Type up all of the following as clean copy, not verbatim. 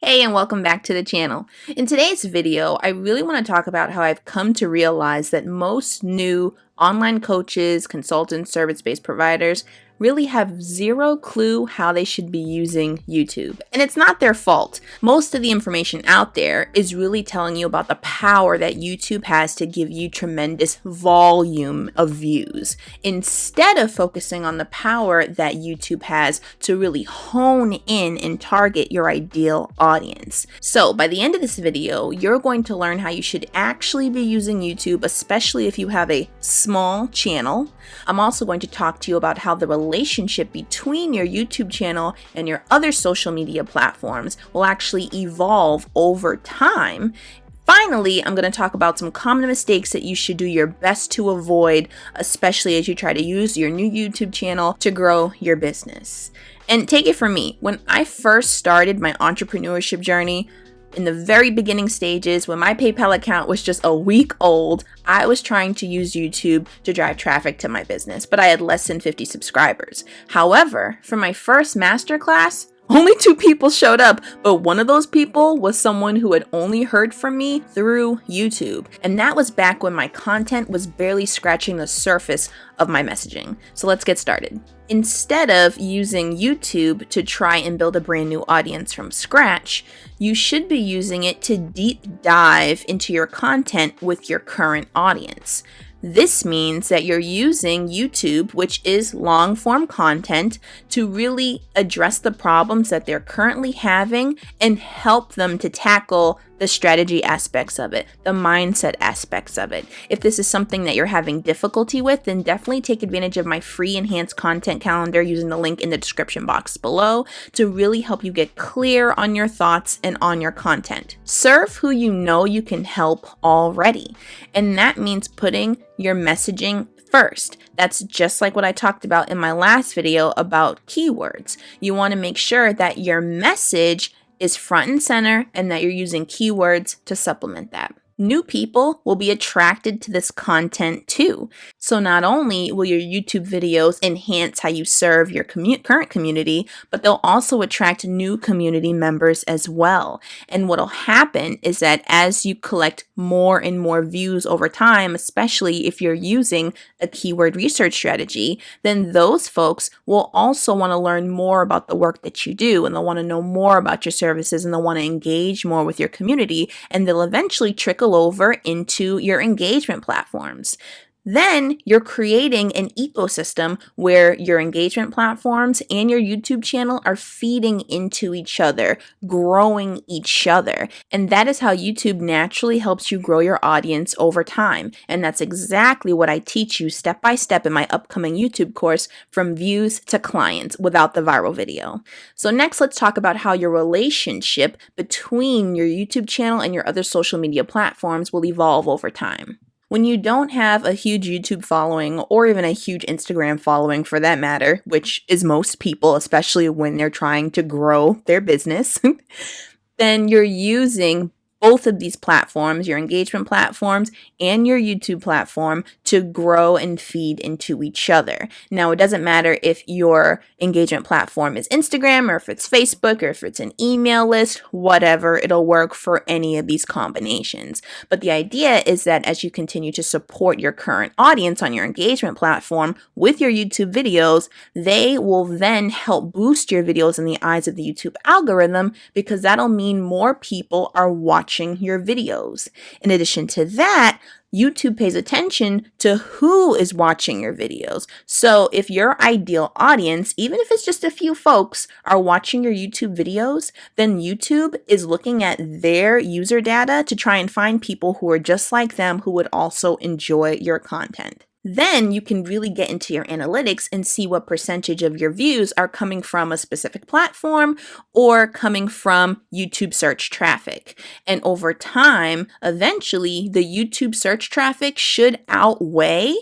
Hey, and welcome back to the channel. In today's video, I really want to talk about how I've come to realize that most new online coaches, consultants, service-based providers really have zero clue how they should be using YouTube. And it's not their fault. Most of the information out there is really telling you about the power that YouTube has to give you tremendous volume of views, instead of focusing on the power that YouTube has to really hone in and target your ideal audience. So by the end of this video, you're going to learn how you should actually be using YouTube, especially if you have a small channel. I'm also going to talk to you about how the relationship between your YouTube channel and your other social media platforms will actually evolve over time. Finally, I'm going to talk about some common mistakes that you should do your best to avoid, especially as you try to use your new YouTube channel to grow your business. And take it from me, when I first started my entrepreneurship journey, in the very beginning stages, when my PayPal account was just a week old, I was trying to use YouTube to drive traffic to my business, but I had less than 50 subscribers. However, for my first masterclass, only 2 people showed up, but one of those people was someone who had only heard from me through YouTube. And that was back when my content was barely scratching the surface of my messaging. So let's get started. Instead of using YouTube to try and build a brand new audience from scratch, you should be using it to deep dive into your content with your current audience. This means that you're using YouTube, which is long form content, to really address the problems that they're currently having and help them to tackle the strategy aspects of it, the mindset aspects of it. If this is something that you're having difficulty with, then definitely take advantage of my free enhanced content calendar using the link in the description box below to really help you get clear on your thoughts and on your content. Serve who you know you can help already. And that means putting your messaging first. That's just like what I talked about in my last video about keywords. You want to make sure that your message is front and center and that you're using keywords to supplement that. New people will be attracted to this content too. So not only will your YouTube videos enhance how you serve your current community, but they'll also attract new community members as well. And what'll happen is that as you collect more and more views over time, especially if you're using a keyword research strategy, then those folks will also want to learn more about the work that you do, and they'll want to know more about your services, and they'll want to engage more with your community, and they'll eventually trickle over into your engagement platforms. Then you're creating an ecosystem where your engagement platforms and your YouTube channel are feeding into each other, growing each other. And that is how YouTube naturally helps you grow your audience over time. And that's exactly what I teach you step by step in my upcoming YouTube course, From Views to Clients, without the viral video. So next, let's talk about how your relationship between your YouTube channel and your other social media platforms will evolve over time. When you don't have a huge YouTube following, or even a huge Instagram following for that matter, which is most people, especially when they're trying to grow their business, then you're using both of these platforms, your engagement platforms and your YouTube platform, to grow and feed into each other. Now, it doesn't matter if your engagement platform is Instagram, or if it's Facebook, or if it's an email list, whatever, it'll work for any of these combinations. But the idea is that as you continue to support your current audience on your engagement platform with your YouTube videos, they will then help boost your videos in the eyes of the YouTube algorithm, because that'll mean more people are watching your videos. In addition to that, YouTube pays attention to who is watching your videos. So if your ideal audience, even if it's just a few folks, are watching your YouTube videos, then YouTube is looking at their user data to try and find people who are just like them, who would also enjoy your content. Then you can really get into your analytics and see what percentage of your views are coming from a specific platform or coming from YouTube search traffic. And over time, eventually, the YouTube search traffic should outweigh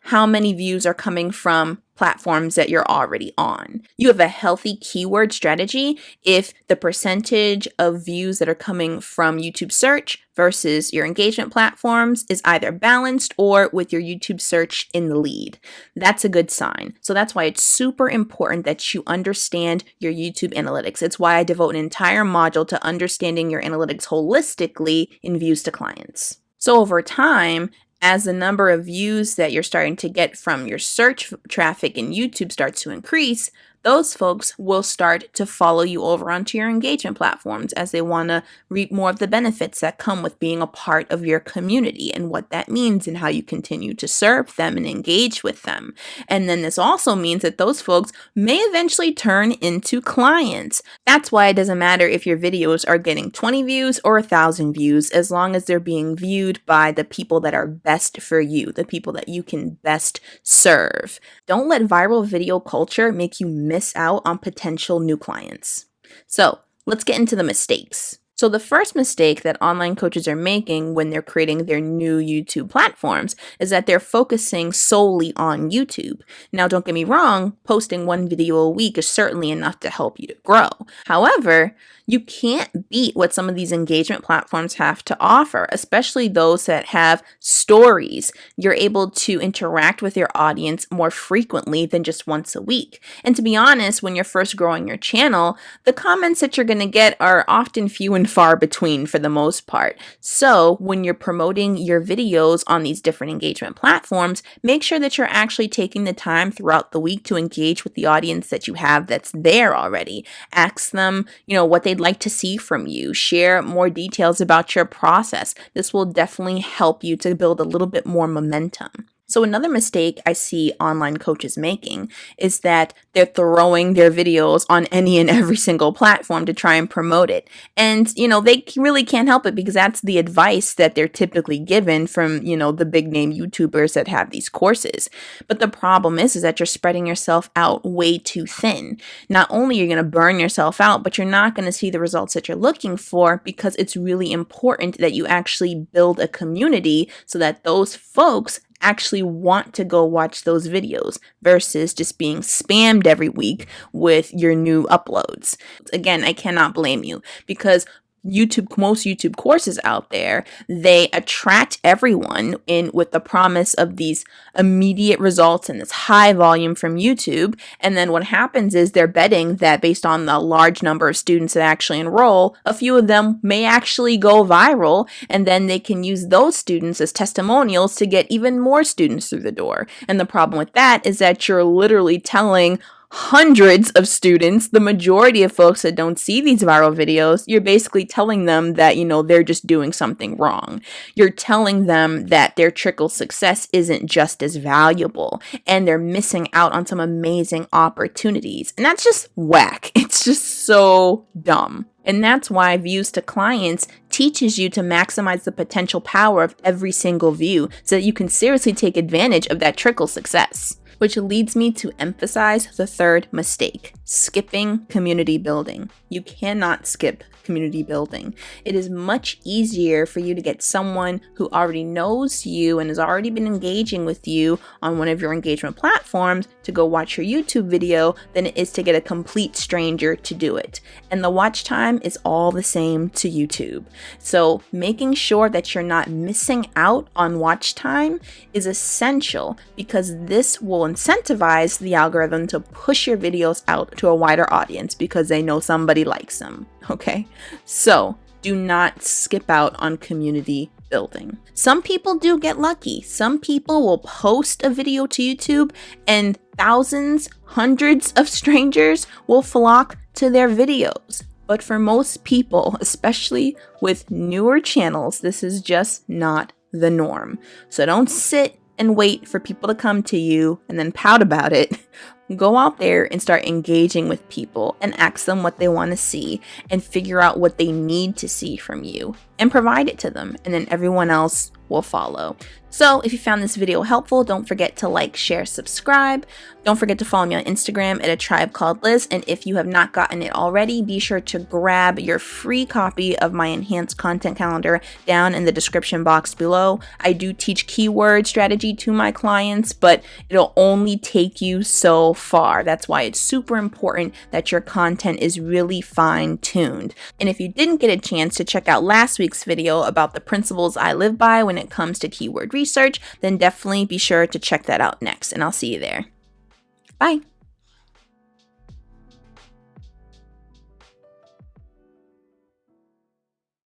how many views are coming from platforms that you're already on. You have a healthy keyword strategy if the percentage of views that are coming from YouTube search versus your engagement platforms is either balanced or with your YouTube search in the lead. That's a good sign. So that's why it's super important that you understand your YouTube analytics. It's why I devote an entire module to understanding your analytics holistically in views to clients. So over time, as the number of views that you're starting to get from your search traffic in YouTube starts to increase, those folks will start to follow you over onto your engagement platforms as they want to reap more of the benefits that come with being a part of your community and what that means and how you continue to serve them and engage with them. And then this also means that those folks may eventually turn into clients. That's why it doesn't matter if your videos are getting 20 views or 1,000 views, as long as they're being viewed by the people that are best for you, the people that you can best serve. Don't let viral video culture make you miss out on potential new clients. So let's get into the mistakes. So the first mistake that online coaches are making when they're creating their new YouTube platforms is that they're focusing solely on YouTube. Now, don't get me wrong, posting one video a week is certainly enough to help you to grow. However, you can't beat what some of these engagement platforms have to offer, especially those that have stories. You're able to interact with your audience more frequently than just once a week. And to be honest, when you're first growing your channel, the comments that you're going to get are often few and far between for the most part. So when you're promoting your videos on these different engagement platforms, make sure that you're actually taking the time throughout the week to engage with the audience that you have that's there already. Ask them, what they'd like to see from you. Share more details about your process. This will definitely help you to build a little bit more momentum. So another mistake I see online coaches making is that they're throwing their videos on any and every single platform to try and promote it. And, they really can't help it because that's the advice that they're typically given from, the big name YouTubers that have these courses. But the problem is that you're spreading yourself out way too thin. Not only are you going to burn yourself out, but you're not going to see the results that you're looking for because it's really important that you actually build a community so that those folks actually want to go watch those videos versus just being spammed every week with your new uploads. Again, I cannot blame you because most YouTube courses out there, they attract everyone in with the promise of these immediate results and this high volume from YouTube. And then what happens is they're betting that based on the large number of students that actually enroll, a few of them may actually go viral. And then they can use those students as testimonials to get even more students through the door. And the problem with that is that you're literally telling hundreds of students, the majority of folks that don't see these viral videos, you're basically telling them that, they're just doing something wrong. You're telling them that their trickle success isn't just as valuable and they're missing out on some amazing opportunities. And that's just whack. It's just so dumb. And that's why Views to Clients teaches you to maximize the potential power of every single view so that you can seriously take advantage of that trickle success. Which leads me to emphasize the third mistake, skipping community building. You cannot skip community building. It is much easier for you to get someone who already knows you and has already been engaging with you on one of your engagement platforms to go watch your YouTube video than it is to get a complete stranger to do it. And the watch time is all the same to YouTube. So making sure that you're not missing out on watch time is essential because this will incentivize the algorithm to push your videos out to a wider audience because they know somebody likes them. Okay, so do not skip out on community building. Some people do get lucky. Some people will post a video to YouTube and thousands, hundreds of strangers will flock to their videos. But for most people, especially with newer channels, this is just not the norm. So don't sit and wait for people to come to you and then pout about it. Go out there and start engaging with people and ask them what they want to see and figure out what they need to see from you and provide it to them. And then everyone else will follow. So if you found this video helpful, don't forget to like, share, subscribe. Don't forget to follow me on Instagram at A Tribe Called Liz. And if you have not gotten it already, be sure to grab your free copy of my enhanced content calendar down in the description box below. I do teach keyword strategy to my clients, but it'll only take you so far. That's why it's super important that your content is really fine-tuned. And if you didn't get a chance to check out last week's video about the principles I live by when it comes to keyword research, then definitely be sure to check that out next, and I'll see you there. Bye.